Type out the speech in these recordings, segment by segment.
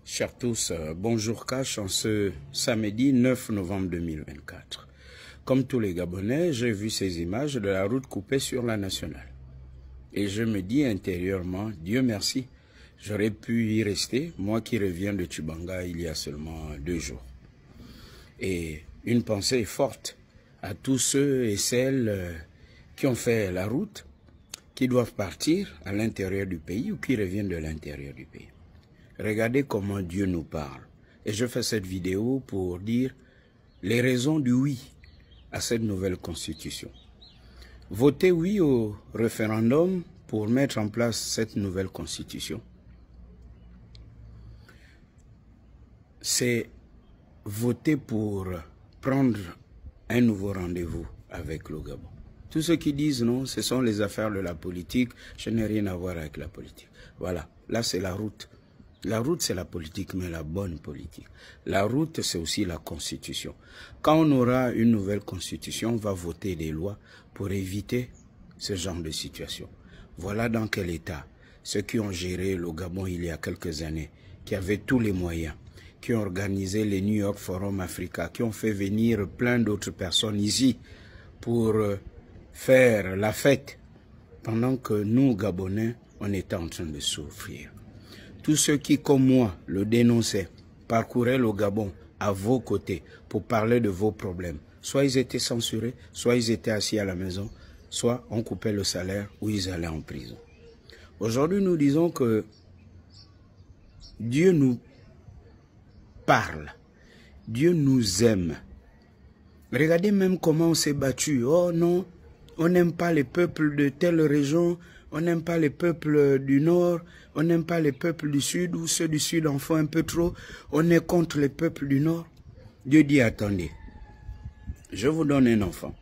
Chers tous, bonjour Cash en ce samedi 9 novembre 2024. Comme tous les Gabonais, j'ai vu ces images de la route coupée sur la nationale. Et je me dis intérieurement, Dieu merci, j'aurais pu y rester, moi qui reviens de Tchibanga il y a seulement 2 jours. Et une pensée forte à tous ceux et celles qui ont fait la route, qui doivent partir à l'intérieur du pays ou qui reviennent de l'intérieur du pays. Regardez comment Dieu nous parle. Et je fais cette vidéo pour dire les raisons du oui à cette nouvelle constitution. Votez oui au référendum pour mettre en place cette nouvelle constitution. C'est voter pour prendre un nouveau rendez-vous avec le Gabon. Tous ceux qui disent non, ce sont les affaires de la politique, je n'ai rien à voir avec la politique. Voilà, là c'est la route. La route, c'est la politique, mais la bonne politique. La route, c'est aussi la constitution. Quand on aura une nouvelle constitution, on va voter des lois pour éviter ce genre de situation. Voilà dans quel état ceux qui ont géré le Gabon il y a quelques années, qui avaient tous les moyens, qui ont organisé les New York Forum Africa, qui ont fait venir plein d'autres personnes ici pour faire la fête, pendant que nous, Gabonais, on était en train de souffrir. Tous ceux qui, comme moi, le dénonçaient, parcouraient le Gabon à vos côtés pour parler de vos problèmes. Soit ils étaient censurés, soit ils étaient assis à la maison, soit on coupait le salaire ou ils allaient en prison. Aujourd'hui, nous disons que Dieu nous parle, Dieu nous aime. Regardez même comment on s'est battu. Oh non, on n'aime pas les peuples de telle région, on n'aime pas les peuples du Nord, on n'aime pas les peuples du Sud, ou ceux du Sud en font un peu trop, on est contre les peuples du Nord. Dieu dit, attendez, je vous donne un enfant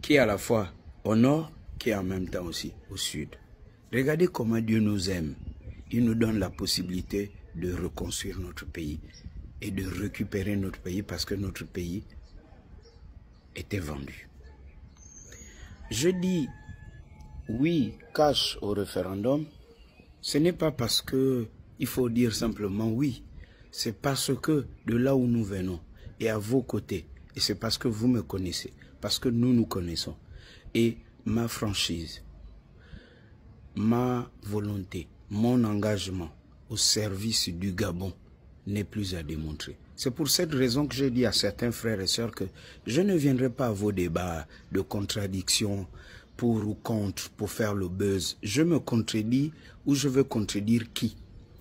qui est à la fois au Nord, qui est en même temps aussi au Sud. Regardez comment Dieu nous aime. Il nous donne la possibilité de reconstruire notre pays et de récupérer notre pays parce que notre pays était vendu. Je dis oui, cash au référendum, ce n'est pas parce que il faut dire simplement oui, c'est parce que de là où nous venons et à vos côtés, et c'est parce que vous me connaissez, parce que nous nous connaissons, et ma franchise, ma volonté, mon engagement au service du Gabon n'est plus à démontrer. C'est pour cette raison que j'ai dit à certains frères et sœurs que je ne viendrai pas à vos débats de contradiction pour ou contre, pour faire le buzz. Je me contredis ou je veux contredire qui?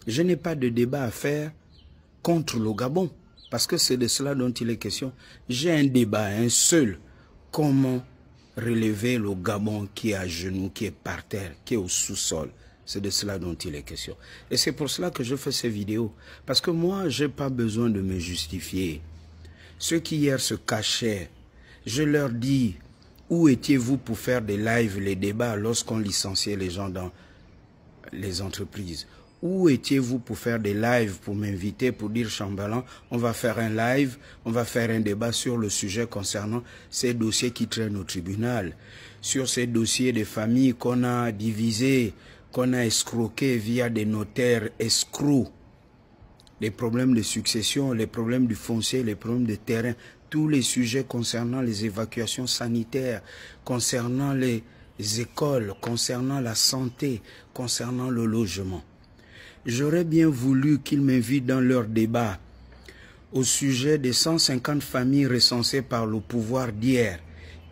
Je n'ai pas de débat à faire contre le Gabon, parce que c'est de cela dont il est question. J'ai un débat, un seul. Comment relever le Gabon qui est à genoux, qui est par terre, qui est au sous-sol? C'est de cela dont il est question. Et c'est pour cela que je fais ces vidéos. Parce que moi, je n'ai pas besoin de me justifier. Ceux qui hier se cachaient, je leur dis, où étiez-vous pour faire des lives, les débats lorsqu'on licenciait les gens dans les entreprises? Où étiez-vous pour faire des lives, pour m'inviter, pour dire Chambalan, on va faire un live, on va faire un débat sur le sujet concernant ces dossiers qui traînent au tribunal, sur ces dossiers de familles qu'on a divisés, qu'on a escroqués via des notaires escrocs, les problèmes de succession, les problèmes du foncier, les problèmes de terrain, tous les sujets concernant les évacuations sanitaires, concernant les écoles, concernant la santé, concernant le logement. J'aurais bien voulu qu'ils m'invitent dans leur débat au sujet des 150 familles recensées par le pouvoir d'hier,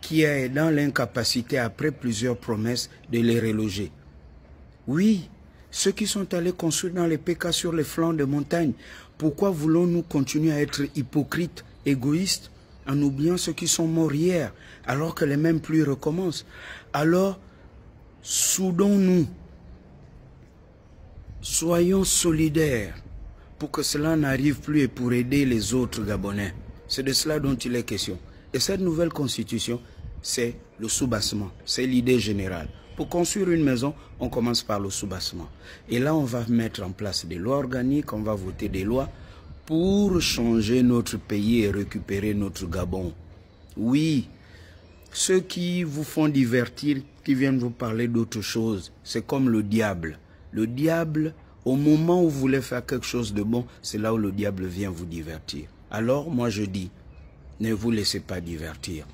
qui est dans l'incapacité, après plusieurs promesses, de les reloger. Oui, ceux qui sont allés construire dans les PK sur les flancs de montagne, pourquoi voulons-nous continuer à être hypocrites, égoïstes, en oubliant ceux qui sont morts hier, alors que les mêmes pluies recommencent? Alors, soudons-nous, soyons solidaires pour que cela n'arrive plus et pour aider les autres Gabonais. C'est de cela dont il est question. Et cette nouvelle constitution, c'est le soubassement, c'est l'idée générale. Pour construire une maison, on commence par le soubassement. Et là, on va mettre en place des lois organiques, on va voter des lois pour changer notre pays et récupérer notre Gabon. Oui, ceux qui vous font divertir, qui viennent vous parler d'autre chose, c'est comme le diable. Le diable, Au moment où vous voulez faire quelque chose de bon, c'est là où le diable vient vous divertir. Alors, moi je dis, ne vous laissez pas divertir.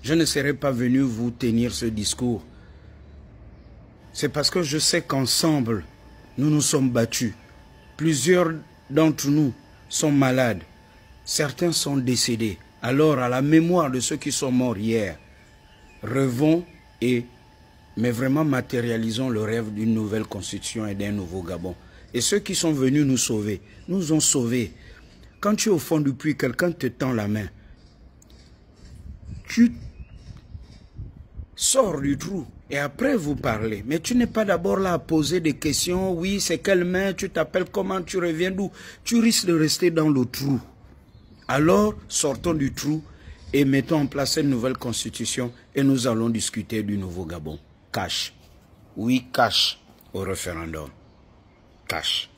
Je ne serais pas venu vous tenir ce discours. C'est parce que je sais qu'ensemble, nous nous sommes battus. Plusieurs d'entre nous sont malades. Certains sont décédés. Alors, à la mémoire de ceux qui sont morts hier, rêvons mais vraiment matérialisons le rêve d'une nouvelle constitution et d'un nouveau Gabon. Et ceux qui sont venus nous sauver, nous ont sauvés. Quand tu es au fond du puits, quelqu'un te tend la main. Tu sors du trou et après vous parlez. Mais tu n'es pas d'abord là à poser des questions. Oui, c'est quelle main, tu t'appelles comment, tu reviens d'où? Tu risques de rester dans le trou. Alors, sortons du trou et mettons en place une nouvelle constitution et nous allons discuter du nouveau Gabon. Cash. Oui, cash au référendum. Cash.